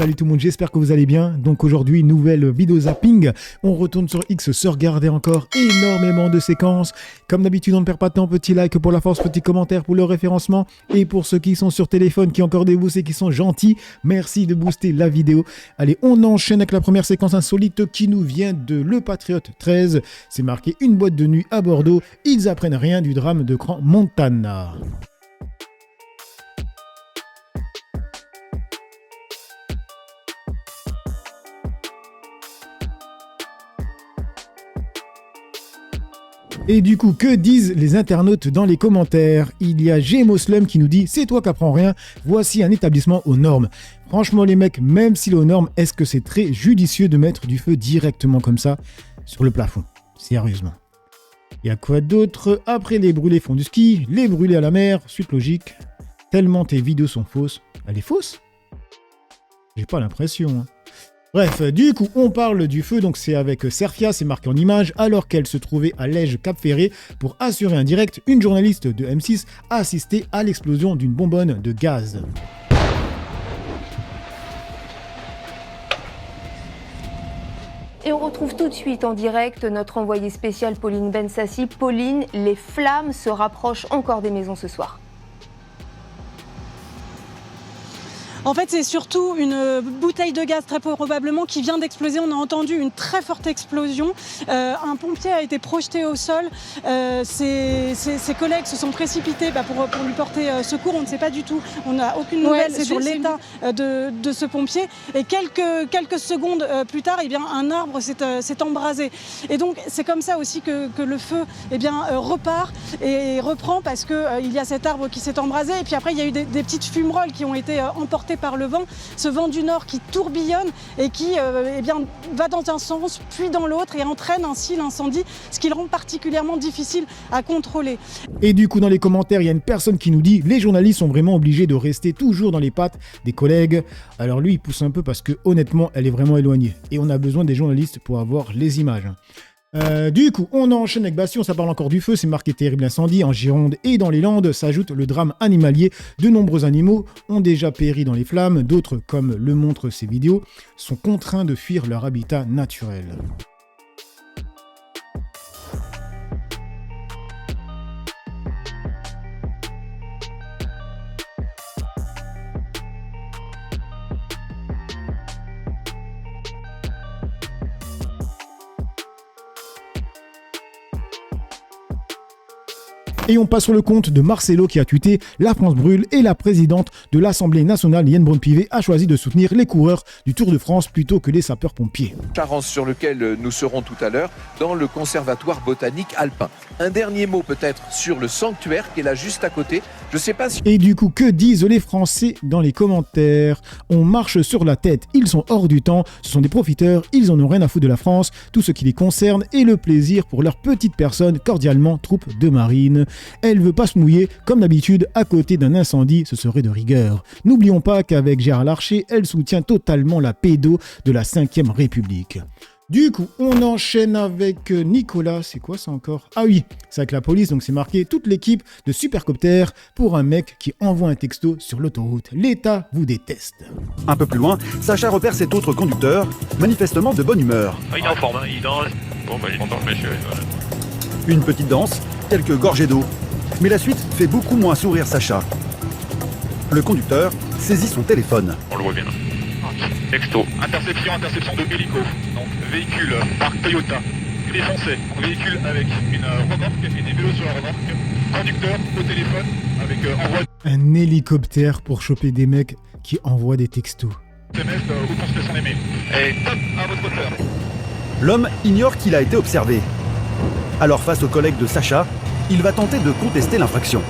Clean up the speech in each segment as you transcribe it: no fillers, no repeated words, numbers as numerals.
Salut tout le monde, j'espère que vous allez bien. Donc aujourd'hui, nouvelle vidéo zapping. On retourne sur X se regarder encore énormément de séquences. Comme d'habitude, on ne perd pas de temps. Petit like pour la force, petit commentaire pour le référencement. Et pour ceux qui sont sur téléphone, qui ont encore des boosts et qui sont gentils, merci de booster la vidéo. Allez, on enchaîne avec la première séquence insolite qui nous vient de Le Patriote 13. C'est marqué une boîte de nuit à Bordeaux. Ils apprennent rien du drame de Grand Montana. Et du coup, que disent les internautes dans les commentaires? Il y a Gmoslum qui nous dit « C'est toi qui apprends rien, voici un établissement aux normes ». Franchement les mecs, même s'il est aux normes, est-ce que c'est très judicieux de mettre du feu directement comme ça sur le plafond? Sérieusement. Il y a quoi d'autre? Après les brûlés font du ski, les brûlés à la mer, suite logique. Tellement tes vidéos sont fausses. Elle est fausse? J'ai pas l'impression, hein. Bref, du coup, on parle du feu, donc c'est avec Serfia, c'est marqué en image, alors qu'elle se trouvait à Lège-Cap-Ferré pour assurer un direct, une journaliste de M6 a assisté à l'explosion d'une bonbonne de gaz. Et on retrouve tout de suite en direct notre envoyée spéciale Pauline Bensassi. Pauline, les flammes se rapprochent encore des maisons ce soir. En fait, c'est surtout une bouteille de gaz très probablement qui vient d'exploser. On a entendu une très forte explosion. Un pompier a été projeté au sol. Ses collègues se sont précipités pour lui porter secours. On ne sait pas du tout. On n'a aucune nouvelle sur l'état de ce pompier. Et quelques secondes plus tard, un arbre s'est embrasé. Et donc, c'est comme ça aussi que le feu repart et reprend parce qu'il y a cet arbre qui s'est embrasé. Et puis après, il y a eu des petites fumerolles qui ont été emportées par le vent, ce vent du nord qui tourbillonne et qui va dans un sens puis dans l'autre et entraîne ainsi l'incendie, ce qui le rend particulièrement difficile à contrôler. Et du coup, dans les commentaires, il y a une personne qui nous dit « Les journalistes sont vraiment obligés de rester toujours dans les pattes des collègues ». Alors lui, il pousse un peu parce que honnêtement, elle est vraiment éloignée. Et on a besoin des journalistes pour avoir les images. Du coup, on enchaîne avec Bastion, ça parle encore du feu, c'est marqué terrible incendie en Gironde et dans les Landes, s'ajoute le drame animalier. De nombreux animaux ont déjà péri dans les flammes, d'autres, comme le montrent ces vidéos, sont contraints de fuir leur habitat naturel. Et on passe sur le compte de Marcelo qui a tweeté « La France brûle et la présidente de l'Assemblée nationale, Yen Braun-Pivet, a choisi de soutenir les coureurs du Tour de France plutôt que les sapeurs-pompiers. » Charence sur lequel nous serons tout à l'heure dans le conservatoire botanique alpin. Un dernier mot peut-être sur le sanctuaire qui est là juste à côté. Je sais pas si... Et du coup, que disent les Français dans les commentaires? On marche sur la tête, ils sont hors du temps, ce sont des profiteurs, ils en ont rien à foutre de la France, tout ce qui les concerne est le plaisir pour leur petite personne, cordialement troupe de marine. Elle veut pas se mouiller, comme d'habitude, à côté d'un incendie, ce serait de rigueur. N'oublions pas qu'avec Gérard Larcher, elle soutient totalement la pédo de la 5e République. Du coup, on enchaîne avec Nicolas. C'est quoi ça encore? Ah oui, c'est avec la police, donc c'est marqué toute l'équipe de Supercopter pour un mec qui envoie un texto sur l'autoroute. L'État vous déteste. Un peu plus loin, Sacha repère cet autre conducteur, manifestement de bonne humeur. Il est en forme, il danse. Bon, il est content le monsieur. Voilà. Une petite danse, quelques gorgées d'eau. Mais la suite fait beaucoup moins sourire Sacha. Le conducteur saisit son téléphone. On le voit bien. Texto. Interception de hélico. Donc, véhicule, marque Toyota. Défoncé. Véhicule avec une remorque et des vélos sur la remorque. Conducteur au téléphone avec envoi. Un hélicoptère pour choper des mecs qui envoient des textos. SMS où consulter son aimé. Et top à votre hauteur. L'homme ignore qu'il a été observé. Alors face aux collègues de Sacha, il va tenter de contester l'infraction.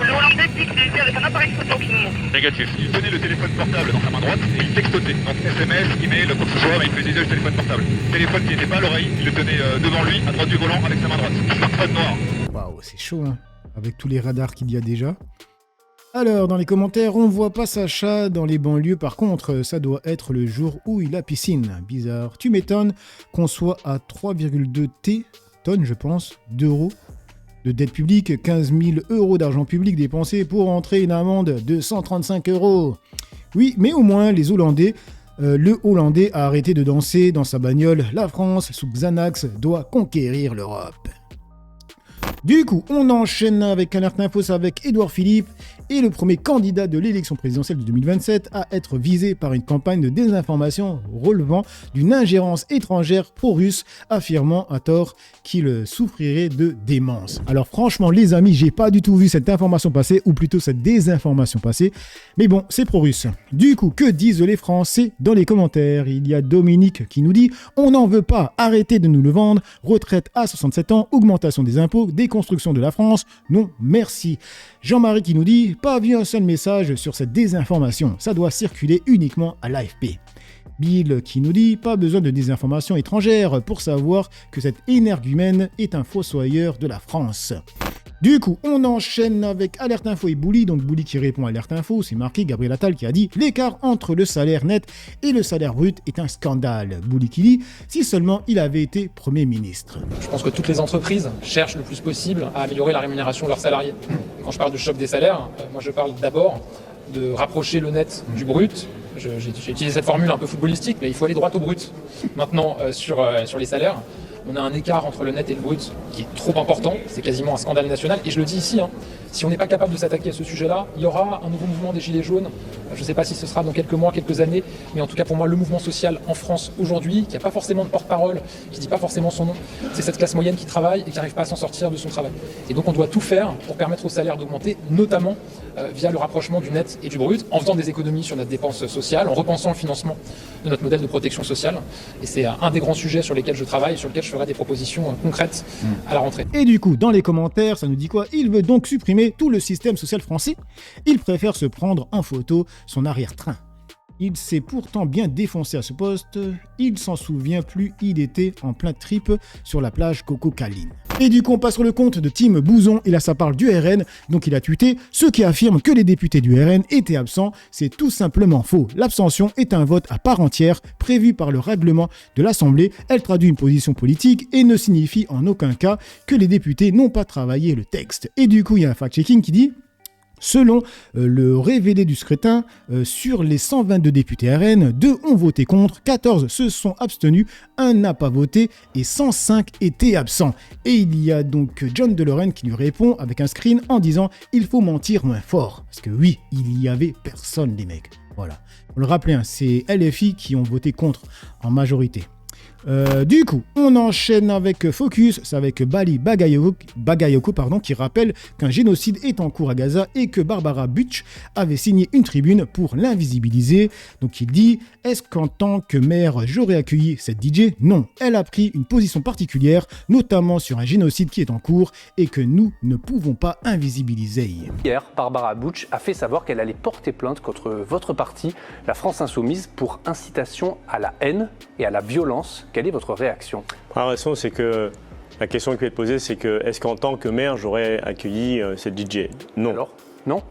Le Hollandais dit qu'il était avec un appareil photo qui nous montre. Négatif. Il tenait le téléphone portable dans sa main droite et il textotait. Donc SMS, email, quoi que ce soit, mais il faisait usage du téléphone portable. Téléphone qui n'était pas à l'oreille, il le tenait devant lui, à droite du volant, avec sa main droite. Smartphone noir. Waouh, c'est chaud, hein, avec tous les radars qu'il y a déjà. Alors, dans les commentaires, on voit pas Sacha dans les banlieues. Par contre, ça doit être le jour où il a piscine. Bizarre. Tu m'étonnes qu'on soit à 3,2 tonnes, je pense, d'euros de dette publique. 15 000 euros d'argent public dépensé pour entrer une amende de 135 euros. Oui, mais au moins, les Hollandais... le Hollandais a arrêté de danser dans sa bagnole. La France, sous Xanax, doit conquérir l'Europe. Du coup, on enchaîne avec Alerte Info avec Édouard Philippe et le premier candidat de l'élection présidentielle de 2027 à être visé par une campagne de désinformation relevant d'une ingérence étrangère pro-russe, affirmant à tort qu'il souffrirait de démence. Alors franchement les amis, j'ai pas du tout vu cette information passer, ou plutôt cette désinformation passer, mais bon, c'est pro-russe. Du coup, que disent les Français dans les commentaires? Il y a Dominique qui nous dit « On n'en veut pas, arrêtez de nous le vendre, retraite à 67 ans, augmentation des impôts, déconstruction de la France, non merci ». Jean-Marie qui nous dit « Pas vu un seul message sur cette désinformation, ça doit circuler uniquement à l'AFP ». Bill qui nous dit « Pas besoin de désinformation étrangère pour savoir que cet énergumène est un fossoyeur de la France ». Du coup, on enchaîne avec Alerte Info et Bouli. Donc Bouli qui répond à Alerte Info, c'est marqué Gabriel Attal qui a dit « L'écart entre le salaire net et le salaire brut est un scandale ». Bouli qui dit « Si seulement il avait été Premier ministre ». Je pense que toutes les entreprises cherchent le plus possible à améliorer la rémunération de leurs salariés. Quand je parle de choc des salaires, moi je parle d'abord de rapprocher le net du brut. J'ai utilisé cette formule un peu footballistique, mais il faut aller droit au brut. Maintenant, sur les salaires, on a un écart entre le net et le brut qui est trop important, c'est quasiment un scandale national, et je le dis ici, si on n'est pas capable de s'attaquer à ce sujet-là, il y aura un nouveau mouvement des Gilets jaunes, je ne sais pas si ce sera dans quelques mois, quelques années, mais en tout cas pour moi le mouvement social en France aujourd'hui, qui n'a pas forcément de porte-parole, qui ne dit pas forcément son nom, c'est cette classe moyenne qui travaille et qui n'arrive pas à s'en sortir de son travail. Et donc on doit tout faire pour permettre aux salaires d'augmenter, notamment via le rapprochement du net et du brut, en faisant des économies sur notre dépense sociale, en repensant le financement de notre modèle de protection sociale. Et c'est un des grands sujets sur lesquels je travaille, sur lesquels je ferai des propositions concrètes à la rentrée. Et du coup, dans les commentaires, ça nous dit quoi? Il veut donc supprimer tout le système social français. Il préfère se prendre en photo son arrière-train. Il s'est pourtant bien défoncé à ce poste, il s'en souvient plus, il était en plein trip sur la plage Coco-Caline. Et du coup on passe sur le compte de Tim Bouzon, et là ça parle du RN, donc il a tweeté « Ceux qui affirment que les députés du RN étaient absents, c'est tout simplement faux. L'abstention est un vote à part entière, prévu par le règlement de l'Assemblée, elle traduit une position politique et ne signifie en aucun cas que les députés n'ont pas travaillé le texte. » Et du coup il y a un fact-checking qui dit selon le révélé du scrutin, sur les 122 députés RN, 2 ont voté contre, 14 se sont abstenus, 1 n'a pas voté et 105 étaient absents. Et il y a donc John de Lorraine qui lui répond avec un screen en disant « Il faut mentir moins fort ». Parce que oui, il y avait personne les mecs. Voilà. Vous le rappelez, c'est LFI qui ont voté contre en majorité. Du coup, on enchaîne avec Focus, c'est avec Bali Bagayoko, qui rappelle qu'un génocide est en cours à Gaza et que Barbara Butch avait signé une tribune pour l'invisibiliser. Donc il dit « Est-ce qu'en tant que maire, j'aurais accueilli cette DJ ? Non, elle a pris une position particulière, notamment sur un génocide qui est en cours et que nous ne pouvons pas invisibiliser. » Hier, Barbara Butch a fait savoir qu'elle allait porter plainte contre votre parti, la France Insoumise, pour incitation à la haine et à la violence. Quelle est votre réaction ? La réaction, c'est que la question qui peut être posée, c'est que est-ce qu'en tant que maire, j'aurais accueilli cette DJ ? Non. Alors ? Non ?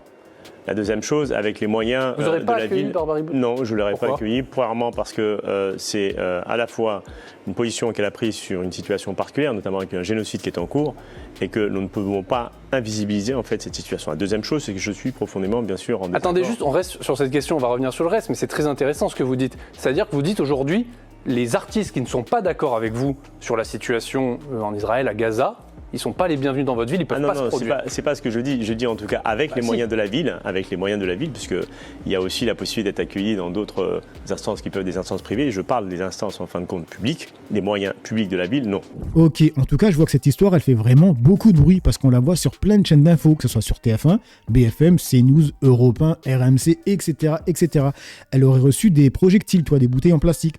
La deuxième chose, avec les moyens Vous n'aurez de pas la accueilli ville, Barbara Butch ? non, je ne l'aurais pas Pourquoi ? accueilli, premièrement parce que c'est à la fois une position qu'elle a prise sur une situation particulière, notamment avec un génocide qui est en cours, et que nous ne pouvons pas invisibiliser en fait cette situation. La deuxième chose, c'est que je suis profondément, bien sûr, en désaccord. Attendez juste, on reste sur cette question, on va revenir sur le reste, mais c'est très intéressant ce que vous dites. C'est-à-dire que vous dites aujourd'hui, les artistes qui ne sont pas d'accord avec vous sur la situation en Israël, à Gaza, ils ne sont pas les bienvenus dans votre ville, ils ne peuvent pas se produire. C'est pas ce que je dis. Je dis en tout cas avec les moyens de la ville, puisqu'il y a aussi la possibilité d'être accueilli dans d'autres instances qui peuvent être des instances privées. Et je parle des instances en fin de compte publiques, des moyens publics de la ville, non. Ok, en tout cas, je vois que cette histoire, elle fait vraiment beaucoup de bruit parce qu'on la voit sur plein de chaînes d'infos, que ce soit sur TF1, BFM, CNews, Europe 1, RMC, etc., etc. Elle aurait reçu des projectiles, des bouteilles en plastique.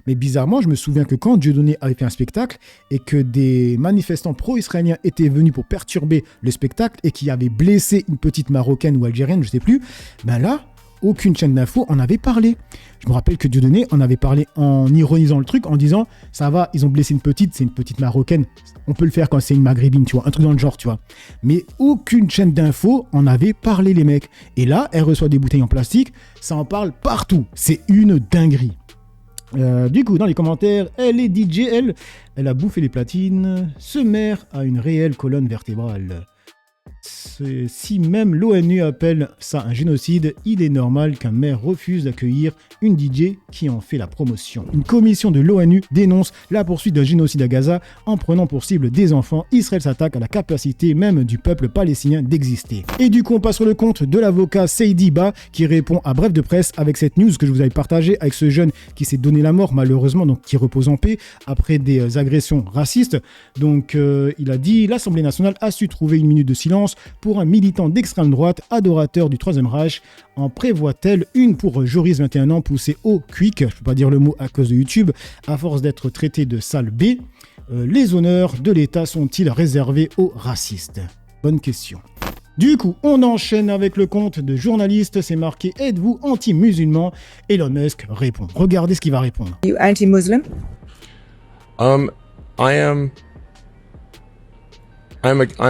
Mais bizarrement, je me souviens que quand Dieudonné avait fait un spectacle et que des manifestants pro-israéliens étaient venus pour perturber le spectacle et qui avaient blessé une petite Marocaine ou Algérienne, je ne sais plus, ben là, aucune chaîne d'infos en avait parlé. Je me rappelle que Dieudonné en avait parlé en ironisant le truc, en disant « ça va, ils ont blessé une petite, c'est une petite Marocaine, on peut le faire quand c'est une Maghrébine, un truc dans le genre, Mais aucune chaîne d'infos en avait parlé, les mecs. Et là, elle reçoit des bouteilles en plastique, ça en parle partout. C'est une dinguerie. Du coup, dans les commentaires, elle est DJ, elle a bouffé les platines. Ce maire a une réelle colonne vertébrale. Si même l'ONU appelle ça un génocide, il est normal qu'un maire refuse d'accueillir une DJ qui en fait la promotion. Une commission de l'ONU dénonce la poursuite d'un génocide à Gaza en prenant pour cible des enfants. Israël s'attaque à la capacité même du peuple palestinien d'exister. Et du coup, on passe sur le compte de l'avocat Seidi Ba qui répond à Bref de presse avec cette news que je vous avais partagée avec ce jeune qui s'est donné la mort malheureusement, donc qui repose en paix après des agressions racistes. Donc il a dit: l'Assemblée nationale a su trouver une minute de silence pour un militant d'extrême droite, adorateur du Troisième Reich. En prévoit-elle une pour Joris, 21 ans, poussé au quick, je ne peux pas dire le mot à cause de YouTube, à force d'être traité de sale B. Les honneurs de l'État sont-ils réservés aux racistes? Bonne question. Du coup, on enchaîne avec le compte de journaliste, c'est marqué « Êtes-vous anti-musulman ?» Elon Musk répond. Regardez ce qu'il va répondre. You anti-Muslim? I'm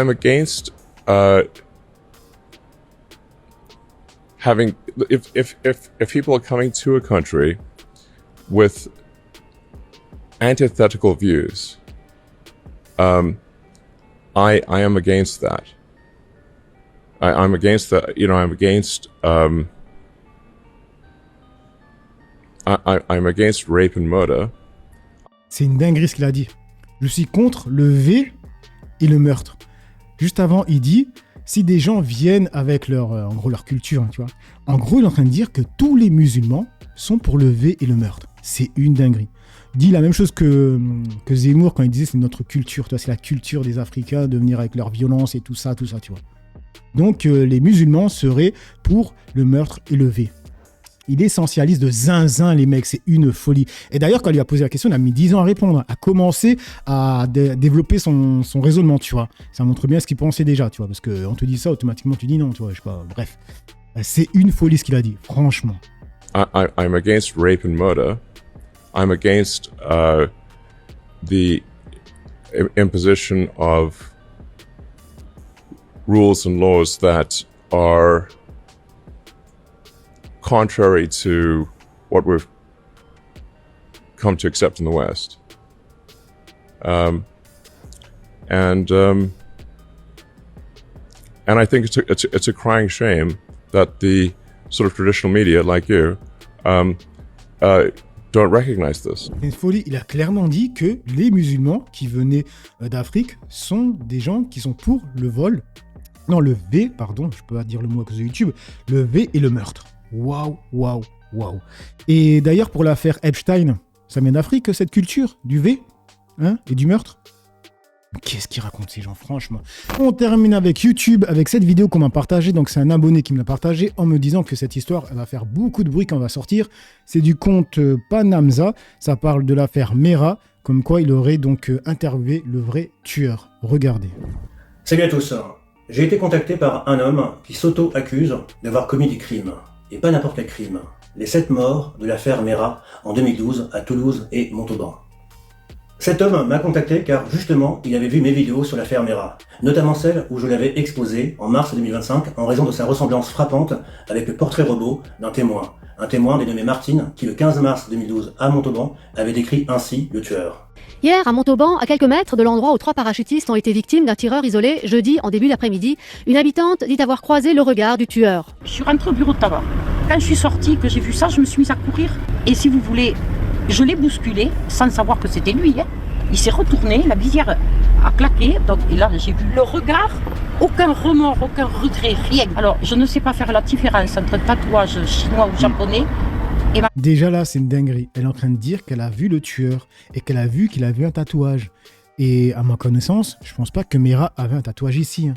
against having if people are coming to a country with antithetical views, I am against that. I'm against that. You know, I'm against I'm against rape and murder. C'est une dinguerie ce qu'il a dit. Je suis contre le V et le meurtre. Juste avant, il dit, si des gens viennent avec en gros leur culture, hein, tu vois. En gros, il est en train de dire que tous les musulmans sont pour le V et le meurtre. C'est une dinguerie. Il dit la même chose que Zemmour quand il disait c'est notre culture, tu vois, c'est la culture des Africains de venir avec leur violence et tout ça, tu vois. Donc les musulmans seraient pour le meurtre et le V. Il essentialise de zinzin, les mecs, c'est une folie. Et d'ailleurs, quand il lui a posé la question, il a mis 10 ans à répondre, à commencer à développer son raisonnement, tu vois. Ça montre bien ce qu'il pensait déjà, tu vois, parce qu'on te dit ça, automatiquement, tu dis non, tu vois, je sais pas, bref. C'est une folie ce qu'il a dit, franchement. I'm against rape and murder. I'm against the imposition of rules and laws that are contrary to what we've come to accept in the West. And I think it's a crying shame that the sort of traditional media like you don't recognize this. C'est une folie. Il a clairement dit que les musulmans qui venaient d'Afrique sont des gens qui sont pour le vol. Non, le V, pardon, je peux pas dire le mot à cause de YouTube. Le V et le meurtre. Waouh. Et d'ailleurs, pour l'affaire Epstein, ça vient d'Afrique, cette culture du V, hein, et du meurtre. Qu'est-ce qu'ils racontent ces gens, franchement. On termine avec YouTube, avec cette vidéo qu'on m'a partagée. Donc c'est un abonné qui me l'a partagée en me disant que cette histoire elle va faire beaucoup de bruit quand elle va sortir. C'est du compte Panamza. Ça parle de l'affaire Mera, comme quoi il aurait donc interviewé le vrai tueur. Regardez. Salut à tous. J'ai été contacté par un homme qui s'auto-accuse d'avoir commis des crimes. Et pas n'importe quel crime. Les 7 morts de l'affaire Mera en 2012 à Toulouse et Montauban. Cet homme m'a contacté car justement il avait vu mes vidéos sur l'affaire Mera, notamment celle où je l'avais exposée en mars 2025 en raison de sa ressemblance frappante avec le portrait robot d'un témoin. Un témoin dénommé Martine qui le 15 mars 2012 à Montauban avait décrit ainsi le tueur. Hier, à Montauban, à quelques mètres de l'endroit où 3 parachutistes ont été victimes d'un tireur isolé, jeudi, en début d'après-midi, une habitante dit avoir croisé le regard du tueur. Je suis rentrée au bureau de tabac. Quand je suis sortie, que j'ai vu ça, je me suis mise à courir. Et si vous voulez, je l'ai bousculé, sans savoir que c'était lui. Hein. Il s'est retourné, la visière a claqué. Donc, et là, j'ai vu le regard, aucun remords, aucun regret, rien. Alors, je ne sais pas faire la différence entre tatouage chinois ou japonais. Déjà là, c'est une dinguerie. Elle est en train de dire qu'elle a vu le tueur et qu'elle a vu qu'il avait un tatouage. Et à ma connaissance, je pense pas que Mera avait un tatouage ici. Hein.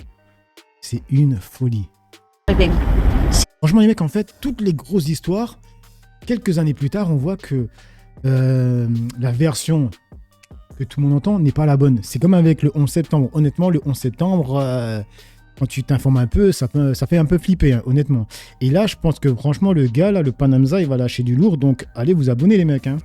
C'est une folie. Franchement, les mecs, en fait, toutes les grosses histoires, quelques années plus tard, on voit que la version que tout le monde entend n'est pas la bonne. C'est comme avec le 11 septembre. Honnêtement, le 11 septembre... quand tu t'informes un peu, ça fait un peu flipper, hein, honnêtement. Et là, je pense que franchement, le gars, là, le Panamza, il va lâcher du lourd. Donc, allez vous abonner, les mecs. Hein.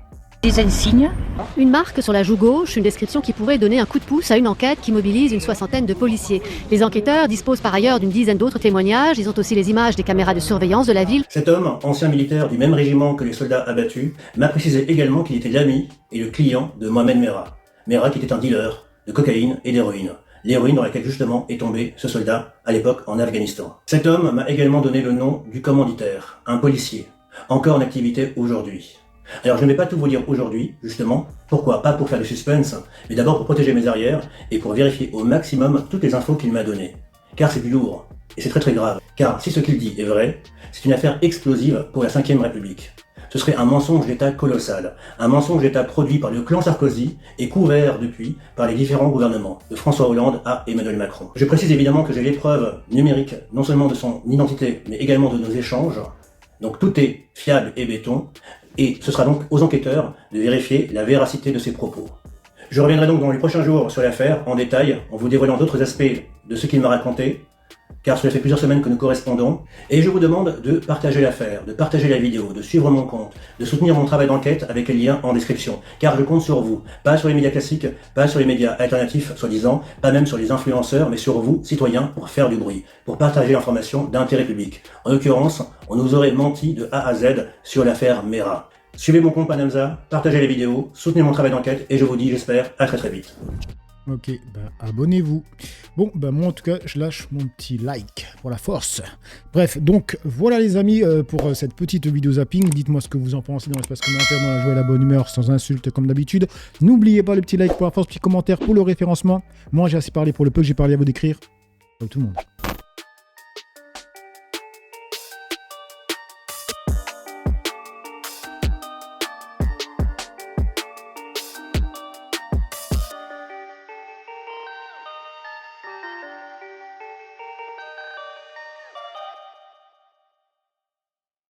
Des insignes. Une marque sur la joue gauche, une description qui pourrait donner un coup de pouce à une enquête qui mobilise une 60aine de policiers. Les enquêteurs disposent par ailleurs d'une dizaine d'autres témoignages. Ils ont aussi les images des caméras de surveillance de la ville. Cet homme, ancien militaire du même régiment que les soldats abattus, m'a précisé également qu'il était l'ami et le client de Mohamed Mera. Mera qui était un dealer de cocaïne et d'héroïne. l'héroïne dans laquelle justement est tombé ce soldat à l'époque en Afghanistan. Cet homme m'a également donné le nom du commanditaire, un policier, encore en activité aujourd'hui. Alors je ne vais pas tout vous dire aujourd'hui, justement. Pourquoi? Pas pour faire du suspense, mais d'abord pour protéger mes arrières et pour vérifier au maximum toutes les infos qu'il m'a données. Car c'est du lourd, et c'est très très grave. Car si ce qu'il dit est vrai, c'est une affaire explosive pour la 5ème République. Ce serait un mensonge d'État colossal, un mensonge d'État produit par le clan Sarkozy et couvert depuis par les différents gouvernements, de François Hollande à Emmanuel Macron. Je précise évidemment que j'ai les preuves numériques, non seulement de son identité, mais également de nos échanges. Donc tout est fiable et béton, et ce sera donc aux enquêteurs de vérifier la véracité de ces propos. Je reviendrai donc dans les prochains jours sur l'affaire, en détail, en vous dévoilant d'autres aspects de ce qu'il m'a raconté, car cela fait plusieurs semaines que nous correspondons, et je vous demande de partager l'affaire, de partager la vidéo, de suivre mon compte, de soutenir mon travail d'enquête avec les liens en description, car je compte sur vous, pas sur les médias classiques, pas sur les médias alternatifs, soi-disant, pas même sur les influenceurs, mais sur vous, citoyens, pour faire du bruit, pour partager l'information d'intérêt public. En l'occurrence, on nous aurait menti de A à Z sur l'affaire Mera. Suivez mon compte Panamza, partagez les vidéos, soutenez mon travail d'enquête, et je vous dis, j'espère, à très très vite. Ok, abonnez-vous. Bon, moi en tout cas, je lâche mon petit like pour la force. Bref, donc voilà les amis pour cette petite vidéo zapping. Dites-moi ce que vous en pensez dans l'espace commentaire, dans la joie et la bonne humeur, sans insultes comme d'habitude. N'oubliez pas le petit like pour la force, petit commentaire pour le référencement. Moi j'ai assez parlé pour le peu que j'ai parlé à vous décrire. Comme tout le monde.